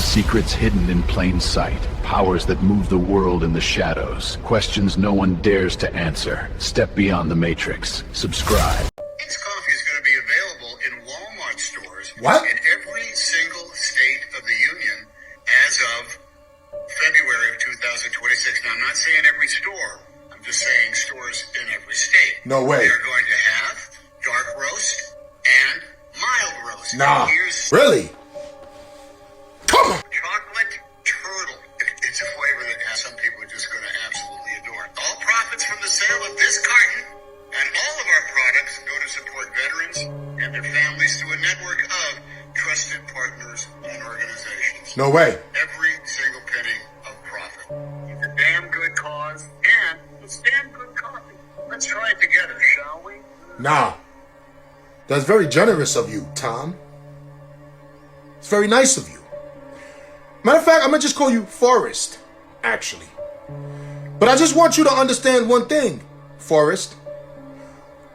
Secrets hidden in plain sight. Powers that move the world in the shadows. Questions no one dares to answer. Step beyond the Matrix. Subscribe. This coffee is going to be available in Walmart stores What? in every single state of the union as of February of 2026. Now, I'm not saying every store. I'm just saying stores in every state. No way. They're going to have dark roast and mild roast. Nah. And here's Really? Come on. chocolate turtle. It's a flavor that some people are just going to absolutely adore. All profits from the sale of this carton and all of our products go to support veterans and their families through a network of trusted partners and organizations. No way. Every single penny of profit. It's a damn good cause, and it's damn good coffee. Let's try it together, shall we? Nah. That's very generous of you, Tom. It's very nice of you. Matter of fact, I'm gonna just call you Forrest, actually. But I just want you to understand one thing, Forrest.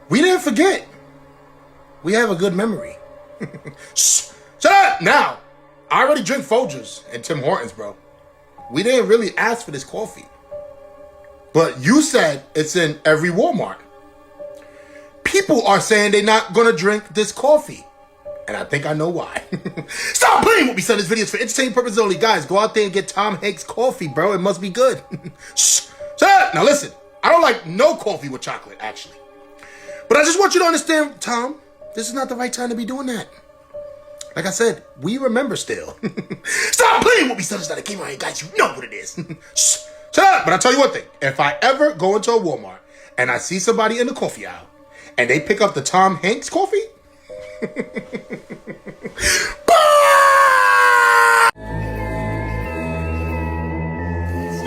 We didn't forget. We have a good memory. Shh, shut up! Now, I already drink Folgers and Tim Hortons, bro. We didn't really ask for this coffee. But you said it's in every Walmart. People are saying they're not gonna drink this coffee. And I think I know why. Stop playing with me, son. This video is for entertainment purposes only. Guys, go out there and get Tom Hanks coffee, bro. It must be good. Shh, shut up! Now listen, I don't like no coffee with chocolate, actually. But I just want you to understand, Tom, this is not the right time to be doing that. Like I said, we remember still. Stop playing with me, son. It's not a game out here, guys. You know what it is. Shh, shut up! But I'll tell you one thing. If I ever go into a Walmart and I see somebody in the coffee aisle and they pick up the Tom Hanks coffee,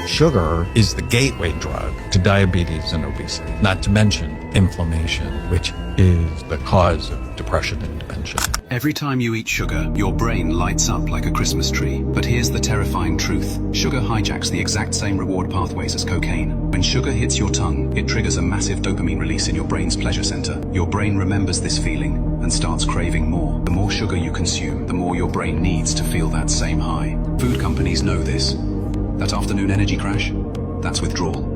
Sugar is the gateway drug to diabetes and obesity, not to mention inflammation, which is the cause of depression and dementia. Every time you eat sugar, your brain lights up like a Christmas tree. But here's the terrifying truth. Sugar hijacks the exact same reward pathways as cocaine. When sugar hits your tongue, it triggers a massive dopamine release in your brain's pleasure center. Your brain remembers this feeling and starts craving more. The more sugar you consume, the more your brain needs to feel that same high. Food companies know this. That afternoon energy crash? That's withdrawal.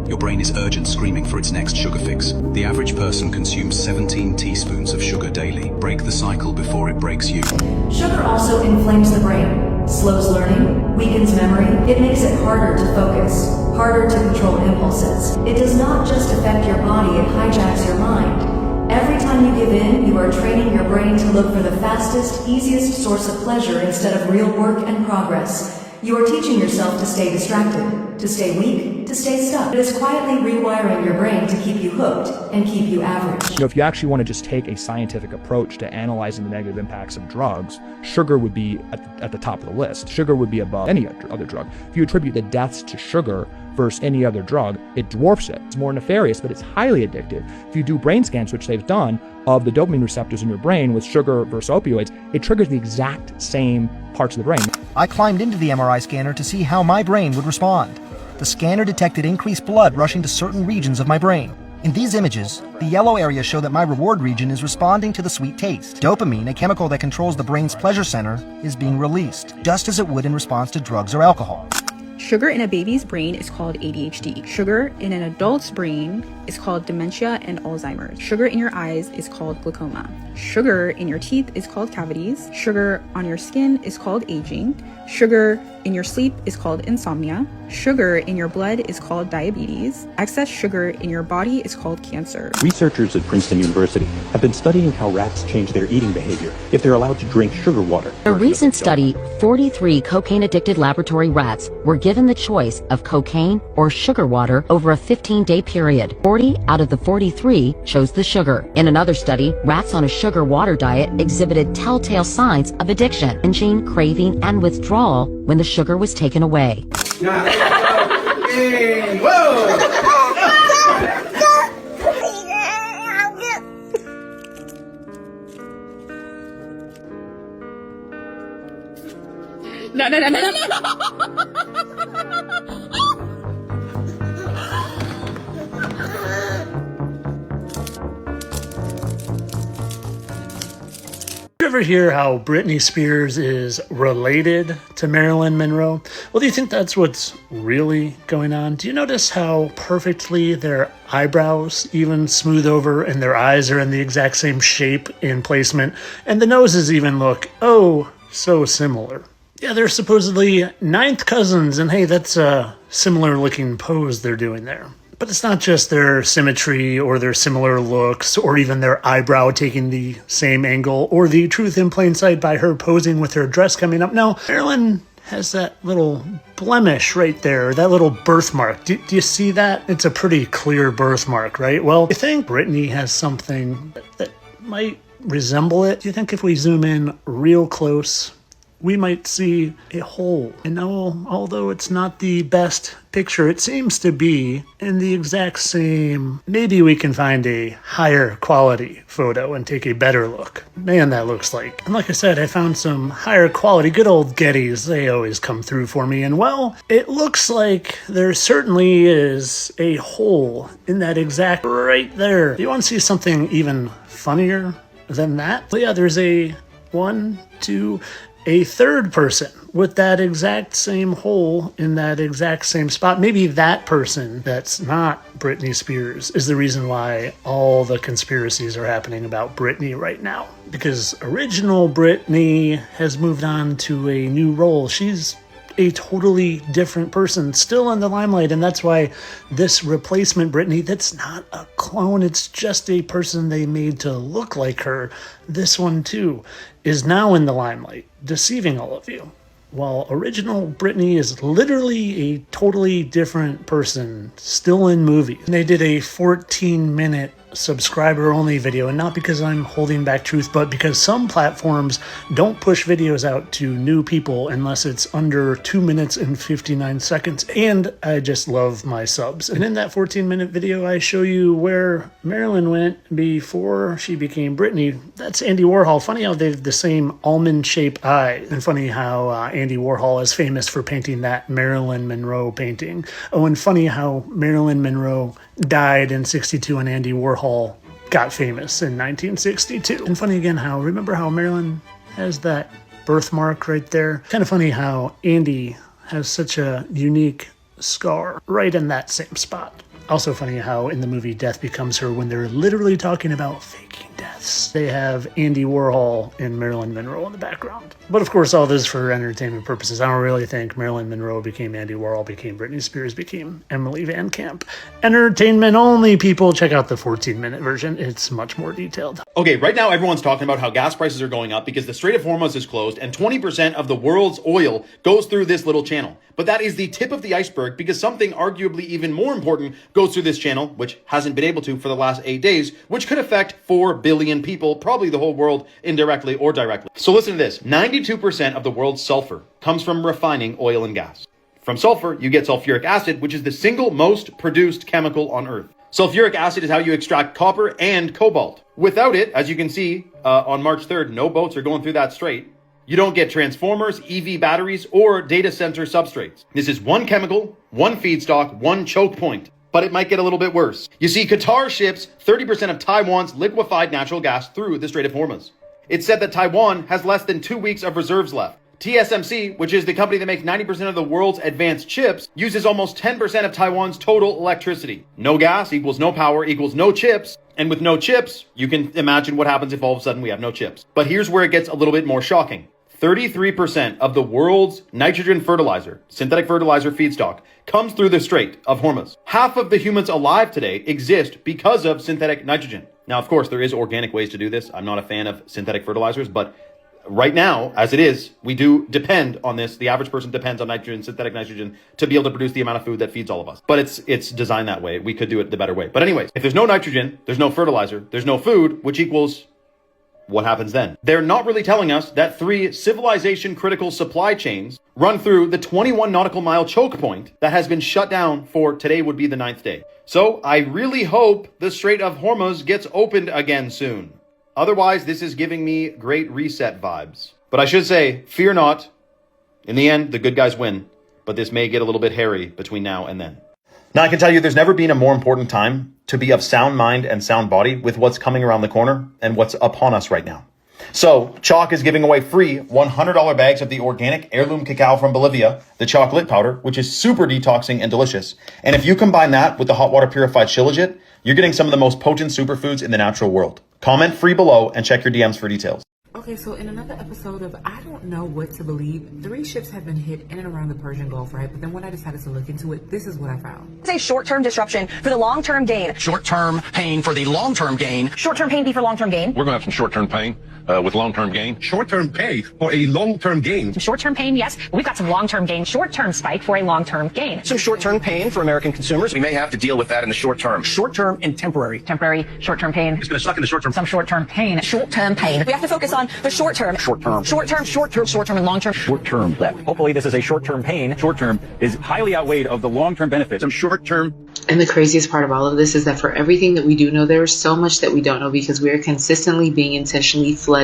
Your brain is urgent, screaming for its next sugar fix. The average person consumes 17 teaspoons of sugar daily. Break the cycle before it breaks you. Sugar also inflames the brain, slows learning, weakens memory. It makes it harder to focus, harder to control impulses. It does not just affect your body, it hijacks your mind. Every time you give in, you are training your brain to look for the fastest, easiest source of pleasure instead of real work and progress. You are teaching yourself to stay distracted, to stay weak, to stay stuck. It is quietly rewiring your brain to keep you hooked and keep you average. You know, if you actually want to just take a scientific approach to analyzing the negative impacts of drugs, sugar would be at the top of the list. Sugar would be above any other drug. If you attribute the deaths to sugar versus any other drug, it dwarfs it. It's more nefarious, but it's highly addictive. If you do brain scans, which they've done, of the dopamine receptors in your brain with sugar versus opioids, it triggers the exact same parts of the brain. I climbed into the MRI scanner to see how my brain would respond. The scanner detected increased blood rushing to certain regions of my brain. In these images, the yellow areas show that my reward region is responding to the sweet taste. Dopamine, a chemical that controls the brain's pleasure center, is being released, just as it would in response to drugs or alcohol. Sugar in a baby's brain is called ADHD. Sugar in an adult's brain is called dementia and Alzheimer's. Sugar in your eyes is called glaucoma. Sugar in your teeth is called cavities. Sugar on your skin is called aging. Sugar in your sleep is called insomnia. Sugar in your blood is called diabetes. Excess sugar in your body is called cancer. Researchers at Princeton University have been studying how rats change their eating behavior if they're allowed to drink sugar water. In a recent study, 43 cocaine-addicted laboratory rats were given the choice of cocaine or sugar water over a 15-day period. 40 out of the 43 chose the sugar. In another study, rats on a sugar water diet exhibited telltale signs of addiction, binging, craving, and withdrawal when the sugar was taken away. ever hear how Britney Spears is related to Marilyn Monroe? Well, do you think that's what's really going on? Do you notice how perfectly their eyebrows even smooth over and their eyes are in the exact same shape and placement, and the noses even look, oh, so similar? Yeah, they're supposedly ninth cousins, and hey, that's a similar looking pose they're doing there. But it's not just their symmetry or their similar looks or even their eyebrow taking the same angle or the truth in plain sight by her posing with her dress coming up. No, Marilyn has that little blemish right there, that little birthmark. Do you see that? It's a pretty clear birthmark, right? Well, I think Britney has something that might resemble it. Do you think if we zoom in real close, we might see a hole? And no, although it's not the best picture, it seems to be in the exact same. Maybe we can find a higher quality photo and take a better look. Man, that looks like. And like I said, I found some higher quality, good old Gettys. They always come through for me. And well, it looks like there certainly is a hole in that exact right there. Do you want to see something even funnier than that? Well, yeah, there's a third person with that exact same hole in that exact same spot. Maybe that person that's not Britney Spears is the reason why all the conspiracies are happening about Britney right now. Because original Britney has moved on to a new role. She's a totally different person, still in the limelight, and that's why this replacement Britney, that's not a clone, it's just a person they made to look like her. This one too is now in the limelight, deceiving all of you. While original Britney is literally a totally different person, still in movies. And they did a 14-minute subscriber-only video, and not because I'm holding back truth, but because some platforms don't push videos out to new people unless it's under 2 minutes and 59 seconds, and I just love my subs. And in that 14-minute video, I show you where Marilyn went before she became Britney. That's Andy Warhol. Funny how they have the same almond-shaped eye, and funny how Andy Warhol is famous for painting that Marilyn Monroe painting. Oh, and funny how Marilyn Monroe died in '62 and Andy Warhol got famous in 1962. And funny again how, remember how Marilyn has that birthmark right there? Kind of funny how Andy has such a unique scar right in that same spot. Also funny how in the movie Death Becomes Her, when they're literally talking about faking deaths, they have Andy Warhol and Marilyn Monroe in the background. But of course, all this for entertainment purposes. I don't really think Marilyn Monroe became Andy Warhol, became Britney Spears, became Emily Van Camp. Entertainment only, people. Check out the 14-minute version. It's much more detailed. Okay, right now everyone's talking about how gas prices are going up because the Strait of Hormuz is closed and 20% of the world's oil goes through this little channel. But that is the tip of the iceberg because something arguably even more important goes through this channel, which hasn't been able to for the last 8 days, which could affect 4 billion people, probably the whole world, indirectly or directly. So listen to this. 92% of the world's sulfur comes from refining oil and gas. From sulfur, you get sulfuric acid, which is the single most produced chemical on Earth. Sulfuric acid is how you extract copper and cobalt. Without it, as you can see, on March 3rd, no boats are going through that strait. You don't get transformers, EV batteries, or data center substrates. This is one chemical, one feedstock, one choke point. But it might get a little bit worse. You see, Qatar ships 30% of Taiwan's liquefied natural gas through the Strait of Hormuz. It's said that Taiwan has less than 2 weeks of reserves left. TSMC, which is the company that makes 90% of the world's advanced chips, uses almost 10% of Taiwan's total electricity. No gas equals no power equals no chips. And with no chips, you can imagine what happens if all of a sudden we have no chips. But here's where it gets a little bit more shocking. 33% of the world's nitrogen fertilizer, synthetic fertilizer feedstock, comes through the Strait of Hormuz. Half of the humans alive today exist because of synthetic nitrogen. Now, of course, there is organic ways to do this. I'm not a fan of synthetic fertilizers, but right now, as it is, we do depend on this. The average person depends on nitrogen, synthetic nitrogen, to be able to produce the amount of food that feeds all of us. But it's designed that way. We could do it the better way. But anyways, if there's no nitrogen, there's no fertilizer, there's no food, which equals what happens then? They're not really telling us that 3 civilization-critical supply chains run through the 21 nautical mile choke point that has been shut down for today would be the 9th day. So I really hope the Strait of Hormuz gets opened again soon. Otherwise, this is giving me Great Reset vibes. But I should say, fear not. In the end, the good guys win. But this may get a little bit hairy between now and then. Now, I can tell you there's never been a more important time to be of sound mind and sound body with what's coming around the corner and what's upon us right now. So, Chalk is giving away free $100 bags of the organic heirloom cacao from Bolivia, the chocolate powder, which is super detoxing and delicious. And if you combine that with the hot water purified shilajit, you're getting some of the most potent superfoods in the natural world. Comment free below and check your DMs for details. Okay, so in another episode of I Don't Know What to Believe, 3 ships have been hit in and around the Persian Gulf, right? But then when I decided to look into it, this is what I found. It's a short-term disruption for the long-term gain. Short-term pain for the long-term gain. Short-term pain be for long-term gain. We're going to have some short-term pain with long-term gain. Short-term pain for a long-term gain. Some short-term pain, yes. But we've got some long-term gain. Short-term spike for a long-term gain. Some short-term pain for American consumers. We may have to deal with that in the short term. Short-term and temporary. Temporary, short-term pain. It's going to suck in the short term. Some short-term pain. Short-term pain. We have to focus on the short-term. Short-term. Short-term, short-term, short-term, and long-term. Short-term left. Hopefully this is a short-term pain. Short-term is highly outweighed of the long-term benefits. Some short-term. And the craziest part of all of this is that for everything that we do know, there is so much that we don't know because we are consistently being intentionally flooded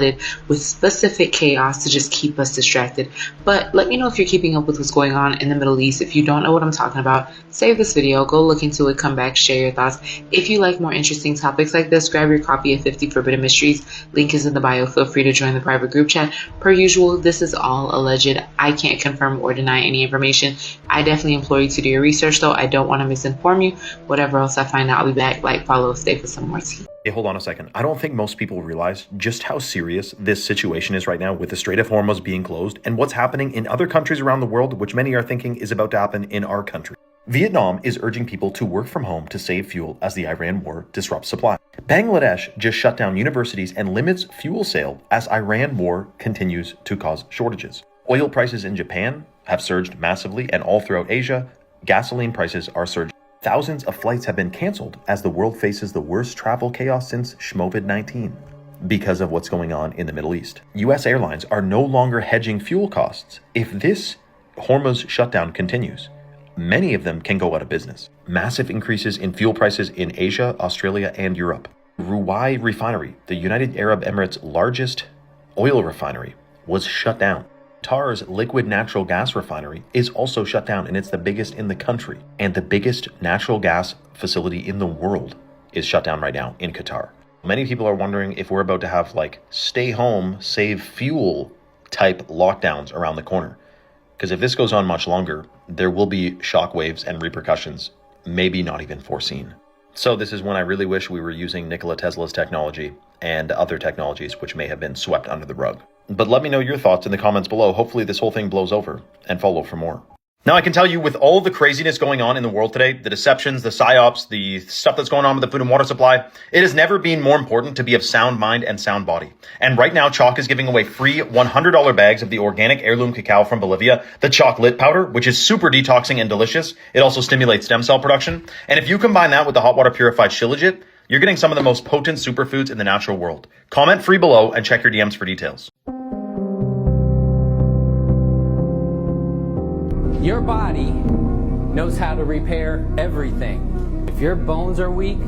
with specific chaos to just keep us distracted. But let me know if you're keeping up with what's going on in the Middle East. If you don't know what I'm talking about, save this video, go look into it, come back, share your thoughts. If you like more interesting topics like this, grab your copy of 50 Forbidden Mysteries. Link is in the bio. Feel free to join the private group chat. Per usual, this is all alleged. I can't confirm or deny any information. I definitely implore you to do your research, though. I don't want to misinform you. Whatever else I find out, I'll be back. Like, follow, stay for some more tea. Hey, hold on a second. I don't think most people realize just how serious this situation is right now with the Strait of Hormuz being closed and what's happening in other countries around the world, which many are thinking is about to happen in our country. Vietnam is urging people to work from home to save fuel as the Iran war disrupts supply. Bangladesh just shut down universities and limits fuel sale as Iran war continues to cause shortages. Oil prices in Japan have surged massively, and all throughout Asia, gasoline prices are surging. Thousands of flights have been canceled as the world faces the worst travel chaos since COVID-19 because of what's going on in the Middle East. US airlines are no longer hedging fuel costs. If this Hormuz shutdown continues, many of them can go out of business. Massive increases in fuel prices in Asia, Australia, and Europe. Ruwais Refinery, the United Arab Emirates' largest oil refinery, was shut down. Qatar's liquid natural gas refinery is also shut down, and it's the biggest in the country. And the biggest natural gas facility in the world is shut down right now in Qatar. Many people are wondering if we're about to have like stay home, save fuel type lockdowns around the corner. Because if this goes on much longer, there will be shockwaves and repercussions, maybe not even foreseen. So this is when I really wish we were using Nikola Tesla's technology and other technologies which may have been swept under the rug. But let me know your thoughts in the comments below. Hopefully this whole thing blows over, and follow for more. Now I can tell you, with all the craziness going on in the world today, the deceptions, the psyops, the stuff that's going on with the food and water supply, it has never been more important to be of sound mind and sound body. And right now, Chalk is giving away free $100 bags of the organic heirloom cacao from Bolivia, the chocolate powder, which is super detoxing and delicious. It also stimulates stem cell production. And if you combine that with the hot water purified shilajit, you're getting some of the most potent superfoods in the natural world. Comment free below and check your DMs for details. Your body knows how to repair everything. If your bones are weak,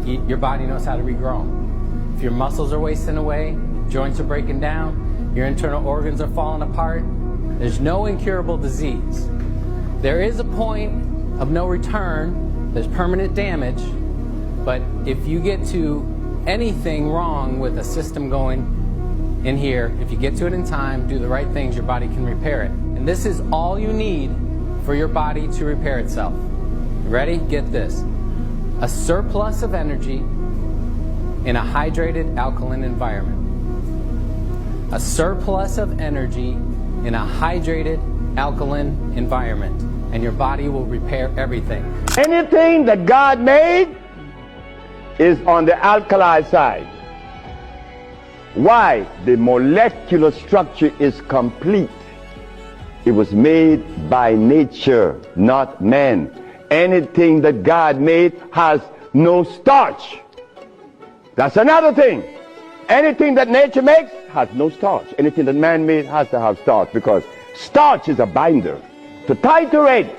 your body knows how to regrow them. If your muscles are wasting away, joints are breaking down, your internal organs are falling apart, there's no incurable disease. There is a point of no return, there's permanent damage, but if you get to anything wrong with a system going in here, if you get to it in time, do the right things, your body can repair it. And this is all you need for your body to repair itself. You ready? Get this. A surplus of energy in a hydrated alkaline environment. A surplus of energy in a hydrated alkaline environment. And your body will repair everything. Anything that God made is on the alkali side. Why? The molecular structure is complete. It was made by nature, not man. Anything that God made has no starch. That's another thing. Anything that nature makes has no starch. Anything that man made has to have starch, because starch is a binder. To titrate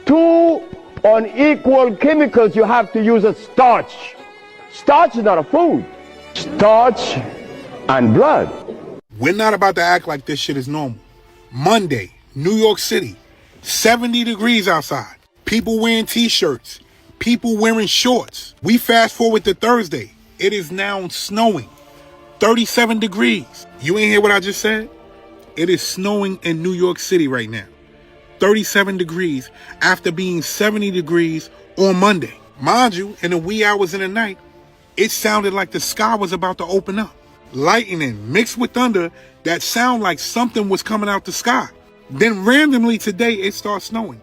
two unequal chemicals, you have to use a starch. Starch is not a food. Starch and blood. We're not about to act like this shit is normal. Monday, New York City, 70 degrees outside. People wearing t-shirts. People wearing shorts. We fast forward to Thursday. It is now snowing. 37 degrees. You ain't hear what I just said? It is snowing in New York City right now. 37 degrees after being 70 degrees on Monday. Mind you, in the wee hours of the night, it sounded like the sky was about to open up. Lightning mixed with thunder that sound like something was coming out the sky. Then randomly today it starts snowing.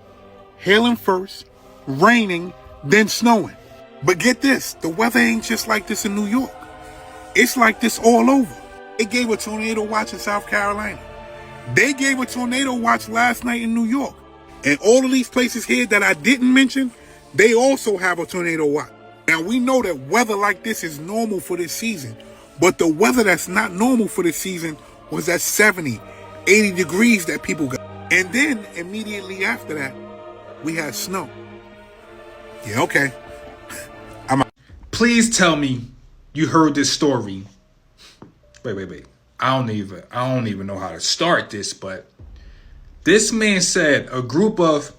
Hailing first, raining, then snowing. But get this, the weather ain't just like this in New York. It's like this all over. They gave a tornado watch in South Carolina. They gave a tornado watch last night in New York. And all of these places here that I didn't mention, they also have a tornado watch. Now we know that weather like this is normal for this season, but the weather that's not normal for this season was at 70, 80 degrees that people got. And then immediately after that, we had snow. Yeah, okay. I'm out. Please tell me you heard this story. Wait. I don't even know how to start this, but this man said a group of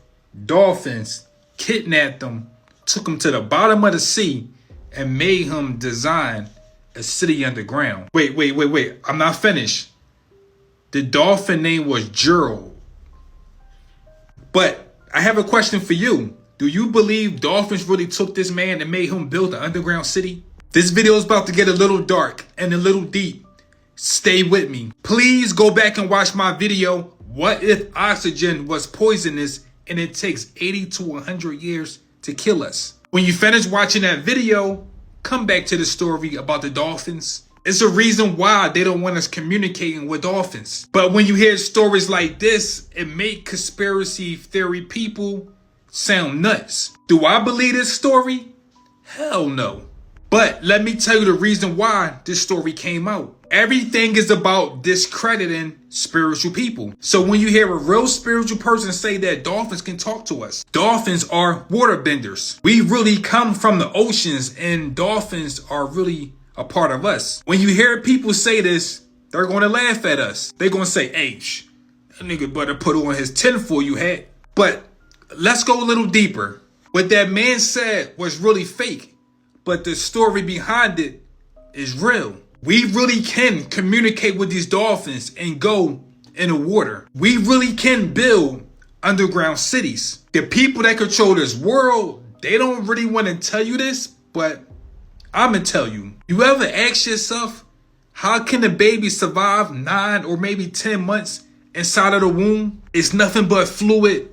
dolphins kidnapped him, took him to the bottom of the sea, and made him design a city underground. Wait. I'm not finished. The dolphin name was Gerald. But I have a question for you. Do you believe dolphins really took this man and made him build an underground city? This video is about to get a little dark and a little deep. Stay with me. Please go back and watch my video, What If Oxygen Was Poisonous and It Takes 80 to 100 Years to Kill Us? When you finish watching that video, come back to the story about the dolphins. It's a reason why they don't want us communicating with dolphins. But when you hear stories like this, it makes conspiracy theory people sound nuts. Do I believe this story? Hell no. But let me tell you the reason why this story came out. Everything is about discrediting spiritual people. So when you hear a real spiritual person say that dolphins can talk to us, dolphins are water benders. We really come from the oceans and dolphins are really a part of us. When you hear people say this, they're going to laugh at us. They're going to say, hey, that nigga better put on his tinfoil hat. But let's go a little deeper. What that man said was really fake, but the story behind it is real. We really can communicate with these dolphins and go in the water. We really can build underground cities. The people that control this world, they don't really want to tell you this, but I'm going to tell you. You ever ask yourself, how can a baby survive 9 or maybe 10 months inside of the womb? It's nothing but fluid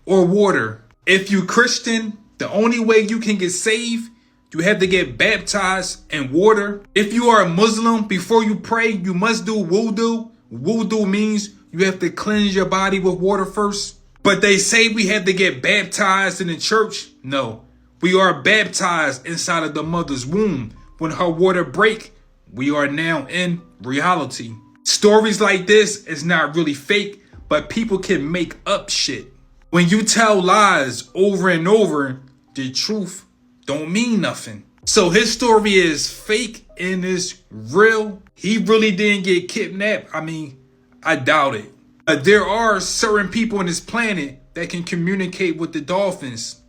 or water. If you're Christian, the only way you can get saved, you have to get baptized in water. If you are a Muslim, before you pray, you must do wudu. Wudu means you have to cleanse your body with water first. But they say we have to get baptized in the church. No, we are baptized inside of the mother's womb. When her water break, we are now in reality. Stories like this is not really fake, but people can make up shit. When you tell lies over and over, the truth don't mean nothing. So his story is fake and is real. He really didn't get kidnapped. I mean, I doubt it. But there are certain people on this planet that can communicate with the dolphins.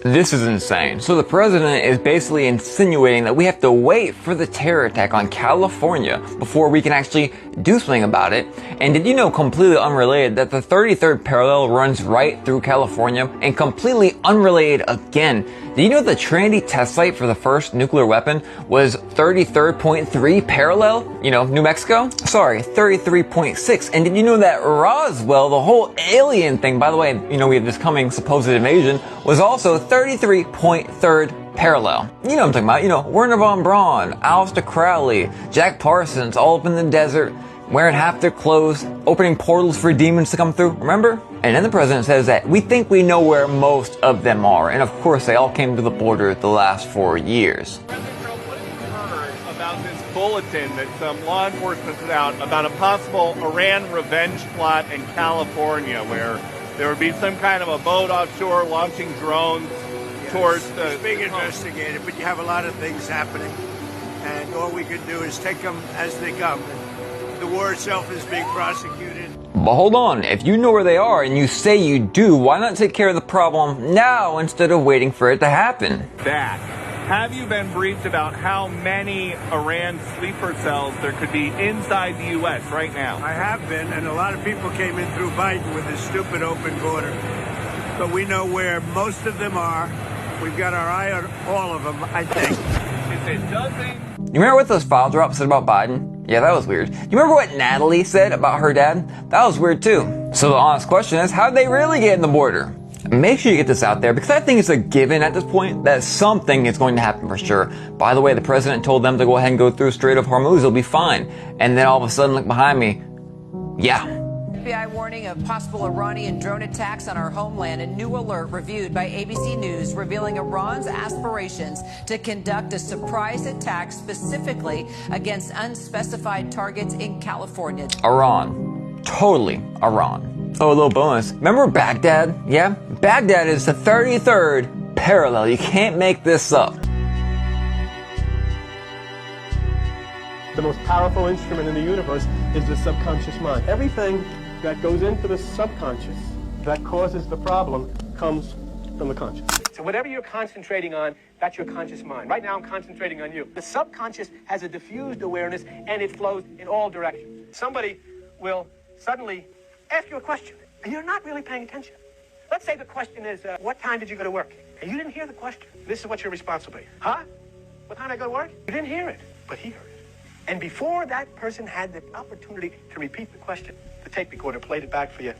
This is insane. So the president is basically insinuating that we have to wait for the terror attack on California before we can actually do something about it. And did you know, completely unrelated, that the 33rd parallel runs right through California? And completely unrelated again, did you know the Trinity test site for the first nuclear weapon was 33.3 parallel? You know, New Mexico? Sorry, 33.6. And did you know that Roswell, the whole alien thing, by the way, you know, we have this coming supposed invasion, was also 33.3 parallel. You know what I'm talking about. You know, Werner von Braun, Aleister Crowley, Jack Parsons, all up in the desert, wearing half their clothes, opening portals for demons to come through. Remember? And then the president says that we think we know where most of them are. And of course, they all came to the border the last 4 years. President Trump, what have you heard about this bulletin that some law enforcement put out about a possible Iran revenge plot in California, where there would be some kind of a boat offshore launching drones towards the... It's being investigated, but you have a lot of things happening, and all we can do is take them as they come. The war itself is being prosecuted. But hold on, if you know where they are and you say you do, why not take care of the problem now instead of waiting for it to happen? That Have you been briefed about how many Iran sleeper cells there could be inside the U.S. right now? I have been, and a lot of people came in through Biden with this stupid open border. But we know where most of them are. We've got our eye on all of them, I think. If it doesn't... You remember what those file drops said about Biden? Yeah, that was weird. You remember what Natalie said about her dad? That was weird too. So the honest question is, how'd they really get in the border? Make sure you get this out there, because I think it's a given at this point that something is going to happen for sure. By the way, the president told them to go ahead and go through Strait of Hormuz, it'll be fine. And then all of a sudden, look behind me, yeah. FBI warning of possible Iranian drone attacks on our homeland. A new alert reviewed by ABC News revealing Iran's aspirations to conduct a surprise attack specifically against unspecified targets in California. Iran. Totally Iran. Oh, a little bonus. Remember Baghdad? Yeah? Baghdad is the 33rd parallel. You can't make this up. The most powerful instrument in the universe is the subconscious mind. Everything that goes into the subconscious that causes the problem comes from the conscious. So whatever you're concentrating on, that's your conscious mind. Right now I'm concentrating on you. The subconscious has a diffused awareness and it flows in all directions. Somebody will suddenly ask you a question and you're not really paying attention. Let's say the question is, what time did you go to work? And you didn't hear the question. This is what your response will be. Huh? What time did I go to work? You didn't hear it, but he heard it. And before that person had the opportunity to repeat the question, the tape recorder played it back for you.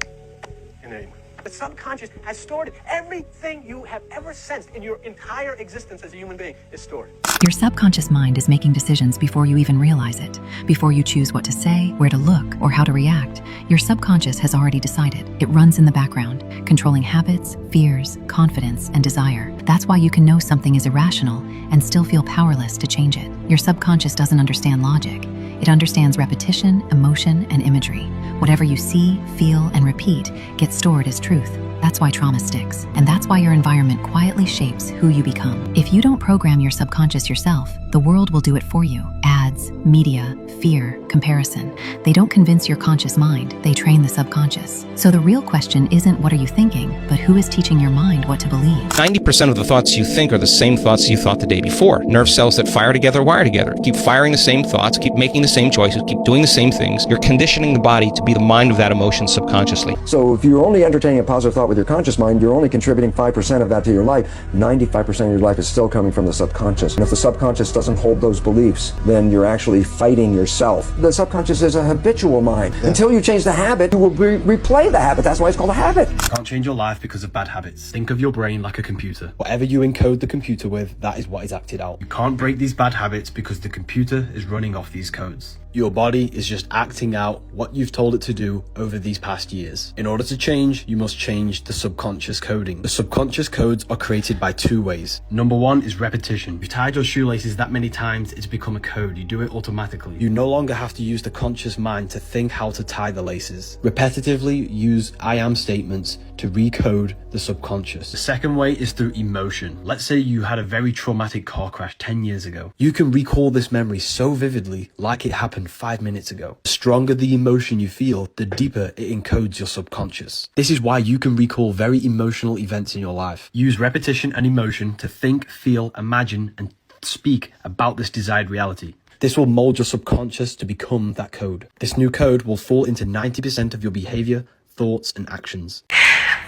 And there you went. The subconscious has stored everything you have ever sensed in your entire existence as a human being is stored. Your subconscious mind is making decisions before you even realize it. Before you choose what to say, where to look, or how to react, your subconscious has already decided. It runs in the background, controlling habits, fears, confidence, and desire. That's why you can know something is irrational and still feel powerless to change it. Your subconscious doesn't understand logic. It understands repetition, emotion, and imagery. Whatever you see, feel, and repeat gets stored as truth. That's why trauma sticks. And that's why your environment quietly shapes who you become. If you don't program your subconscious yourself, the world will do it for you. Ads, media, fear, comparison. They don't convince your conscious mind, they train the subconscious. So the real question isn't what are you thinking, but who is teaching your mind what to believe. 90% of the thoughts you think are the same thoughts you thought the day before. Nerve cells that fire together wire together. Keep firing the same thoughts, keep making the same choices, keep doing the same things. You're conditioning the body to be the mind of that emotion subconsciously. So if you're only entertaining a positive thought with your conscious mind, you're only contributing 5% of that to your life. 95% of your life is still coming from the subconscious. And if the subconscious doesn't hold those beliefs, then you're actually fighting yourself. The subconscious is a habitual mind. Yeah. Until you change the habit, you will replay the habit. That's why it's called a habit. You can't change your life because of bad habits. Think of your brain like a computer. Whatever you encode the computer with, that is what is acted out. You can't break these bad habits because the computer is running off these codes. Your body is just acting out what you've told it to do over these past years. In order to change, you must change the subconscious coding. The subconscious codes are created by two ways. Number one is repetition. You've tied your shoelaces that many times, it's become a code. You do it automatically. You no longer have to use the conscious mind to think how to tie the laces. Repetitively use I am statements to recode the subconscious. The second way is through emotion. Let's say you had a very traumatic car crash 10 years ago. You can recall this memory so vividly like it happened 5 minutes ago. The stronger the emotion you feel, the deeper it encodes your subconscious. This is why you can recall very emotional events in your life. Use repetition and emotion to think, feel, imagine, and speak about this desired reality. This will mold your subconscious to become that code. This new code will fall into 90% of your behavior, thoughts, and actions.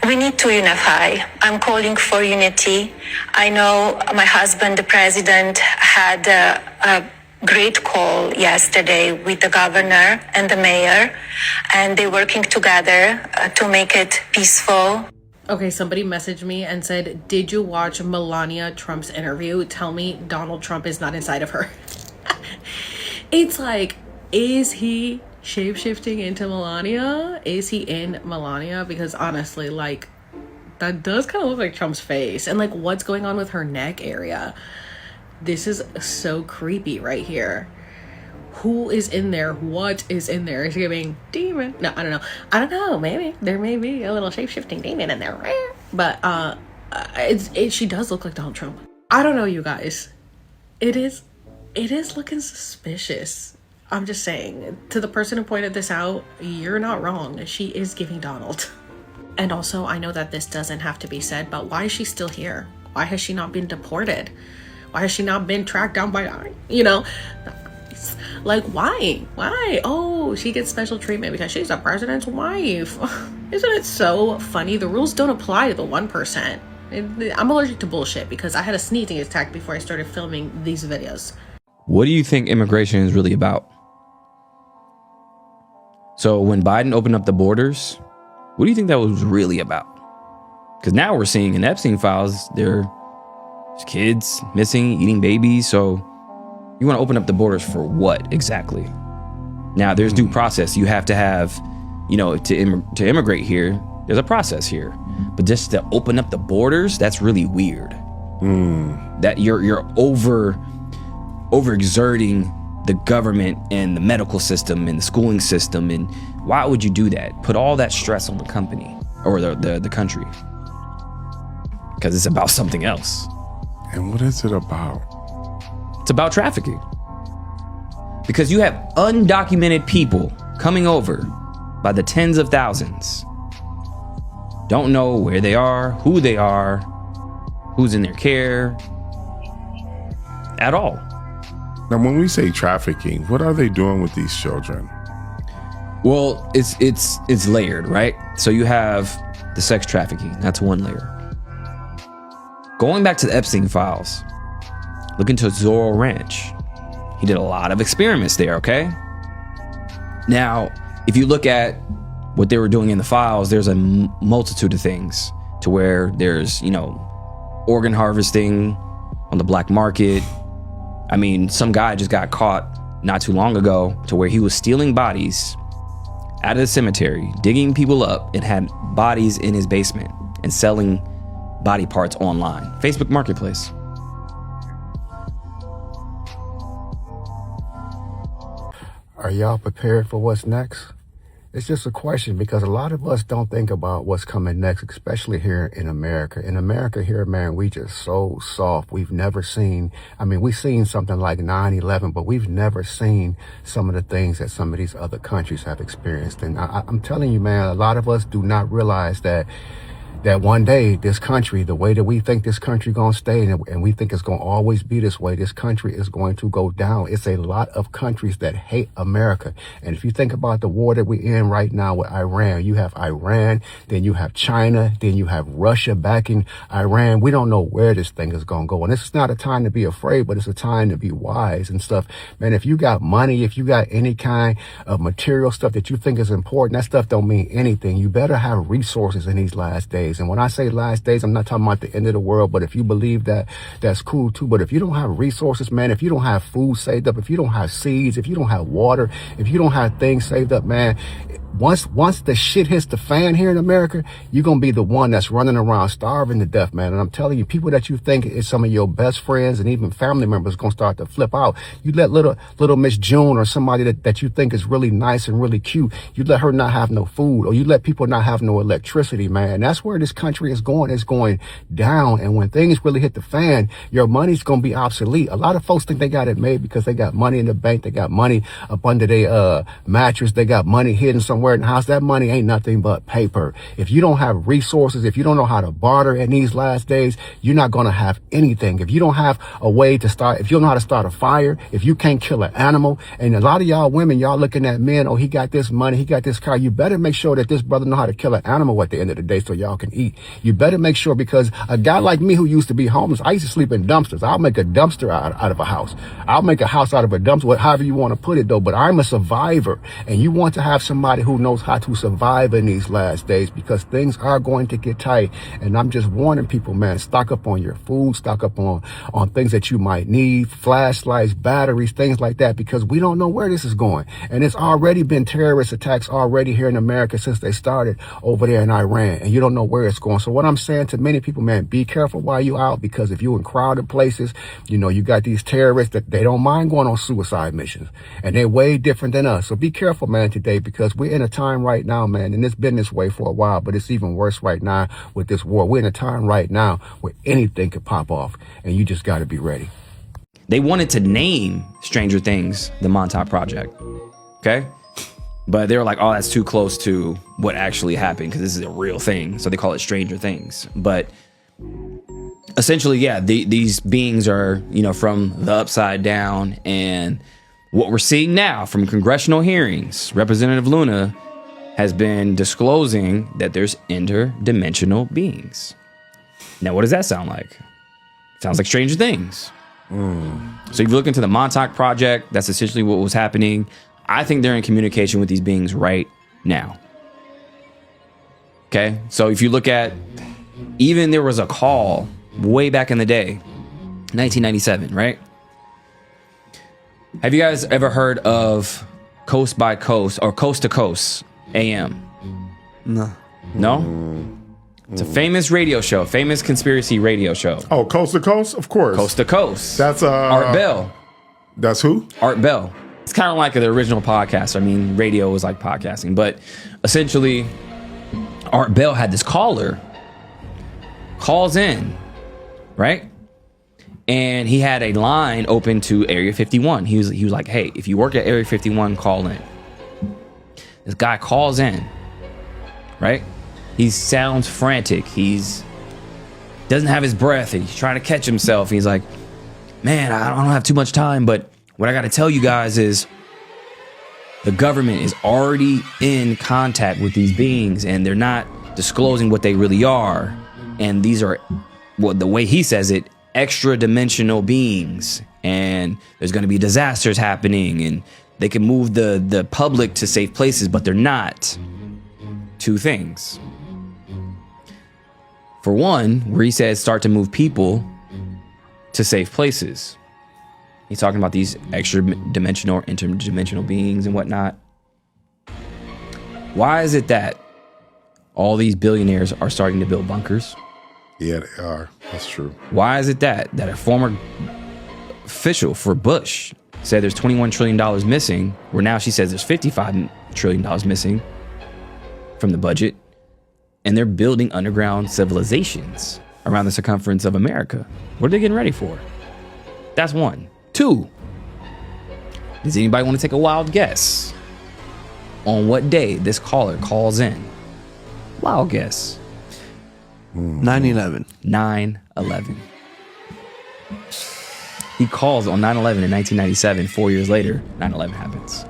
We need to unify. I'm calling for unity. I know my husband, the president, had a great call yesterday with the governor and the mayor, and they're working together to make it peaceful. Okay, somebody messaged me and said, did you watch Melania Trump's interview? Tell me Donald Trump is not inside of her. It's like, is he shape-shifting into Melania? Is he in Melania? Because honestly, like, that does kind of look like Trump's face. And like, what's going on with her neck area? This is so creepy right here. Who is in there? What is in there? Is he giving demon? No, I don't know. Maybe there may be a little shape-shifting demon in there. But she does look like Donald Trump. I don't know, you guys. It is looking suspicious. I'm just saying, to the person who pointed this out, you're not wrong. She is giving Donald. And also, I know that this doesn't have to be said, but why is she still here? Why has she not been deported? Why has she not been tracked down by ICE? You know, like, why? Oh, she gets special treatment because she's the president's wife. Isn't it so funny? The rules don't apply to the 1%. I'm allergic to bullshit because I had a sneezing attack before I started filming these videos. What do you think immigration is really about? So when Biden opened up the borders, what do you think that was really about? Because now we're seeing in Epstein files, there's kids missing, eating babies. So you want to open up the borders for what exactly? Now there's due process. You have to have, you know, to immigrate here, there's a process here. But just to open up the borders, that's really weird. That you're overexerting the government and the medical system and the schooling system. And why would you do that? Put all that stress on the company or the country. Because it's about something else. And what is it about? It's about trafficking. Because you have undocumented people coming over by the tens of thousands. Don't know where they are, who's in their care at all. Now, when we say trafficking, what are they doing with these children? Well, it's layered, right? So you have the sex trafficking. That's one layer. Going back to the Epstein files, look into Zorro Ranch. He did a lot of experiments there, okay? Now, if you look at what they were doing in the files, there's a multitude of things to where there's, you know, organ harvesting on the black market. I mean, some guy just got caught not too long ago to where he was stealing bodies out of the cemetery, digging people up, and had bodies in his basement and selling body parts online. Facebook Marketplace. Are y'all prepared for what's next? It's just a question because a lot of us don't think about what's coming next, especially here in America. In America here, man, we just so soft. We've never seen, I mean, we've seen something like 9/11, but we've never seen some of the things that some of these other countries have experienced. And I'm telling you, man, a lot of us do not realize that one day this country, the way that we think this country gonna stay and we think it's gonna always be this way, this country is going to go down. It's a lot of countries that hate America. And if you think about the war that we're in right now with Iran, you have Iran, then you have China, then you have Russia backing Iran. We don't know where this thing is gonna go. And this is not a time to be afraid, but it's a time to be wise and stuff. Man, if you got money, if you got any kind of material stuff that you think is important, that stuff don't mean anything. You better have resources in these last days. And when I say last days, I'm not talking about the end of the world, but if you believe that, that's cool too. But if you don't have resources, man, if you don't have food saved up, if you don't have seeds, if you don't have water, if you don't have things saved up, man, once the shit hits the fan here in America, you're going to be the one that's running around starving to death, man. And I'm telling you, people that you think is some of your best friends and even family members going to start to flip out. You let little Miss June or somebody that you think is really nice and really cute, you let her not have no food, or you let people not have no electricity, man. And that's where this country is going. It's going down. And when things really hit the fan, your money's going to be obsolete. A lot of folks think they got it made because they got money in the bank. They got money up under their mattress. They got money hidden somewhere in the house. That money ain't nothing but paper. If you don't have resources, if you don't know how to barter in these last days, you're not going to have anything. If you don't have a way to start, if you don't know how to start a fire, if you can't kill an animal, and a lot of y'all women, y'all looking at men, oh, he got this money, he got this car, you better make sure that this brother know how to kill an animal at the end of the day so y'all can eat. You better make sure, because a guy like me who used to be homeless, I used to sleep in dumpsters. I'll make a dumpster out of a house. I'll make a house out of a dumpster, however you want to put it though, but I'm a survivor, and you want to have somebody who knows how to survive in these last days, because things are going to get tight. And I'm just warning people, man, stock up on your food, stock up on things that you might need, flashlights, batteries, things like that, because we don't know where this is going. And it's already been terrorist attacks already here in America since they started over there in Iran, and you don't know where it's going. So what I'm saying to many people, man, be careful while you out, because if you're in crowded places, you know, you got these terrorists that they don't mind going on suicide missions, and they're way different than us. So be careful, man, today, because we're in a time right now, man, and it's been this way for a while, but it's even worse right now with this war. We're in a time right now where anything could pop off, and you just got to be ready. They wanted to name Stranger Things the Montauk Project, okay? But they were like, oh, that's too close to what actually happened, because this is a real thing, so they call it Stranger Things. But essentially, yeah, these beings are, from the upside down. And what we're seeing now from congressional hearings, Representative Luna has been disclosing that there's interdimensional beings. Now, what does that sound like? Sounds like Stranger Things. So if you look into the Montauk Project, that's essentially what was happening. I think they're in communication with these beings right now. Okay, so if you look at, even there was a call way back in the day, 1997, right? Have you guys ever heard of Coast by Coast or Coast to Coast AM? No? It's a famous radio show, famous conspiracy radio show. Oh, Coast to Coast? Of course. Coast to Coast. That's Art Bell. That's who? Art Bell. It's kind of like the original podcast. I mean, radio was like podcasting, but essentially, Art Bell had this caller, calls in, right? And he had a line open to Area 51. He was like, hey, if you work at Area 51, call in. This guy calls in, right? He sounds frantic. He's doesn't have his breath and he's trying to catch himself. He's like, man, I don't have too much time, but what I got to tell you guys is the government is already in contact with these beings and they're not disclosing what they really are. And these are, well, the way he says it, extra dimensional beings. And there's going to be disasters happening and they can move the public to safe places, but they're not. Two things. For one, where he says start to move people to safe places. He's talking about these extra dimensional, interdimensional beings and whatnot. Why is it that all these billionaires are starting to build bunkers? Yeah, they are. That's true. Why is it that a former official for Bush said there's $21 trillion missing, where now she says there's $55 trillion missing from the budget, and they're building underground civilizations around the circumference of America? What are they getting ready for? That's one. Two, does anybody want to take a wild guess on what day this caller calls in? Wild guess. 9/11. 9/11. He calls on 9/11 in 1997. 4 years later, 9/11 happens.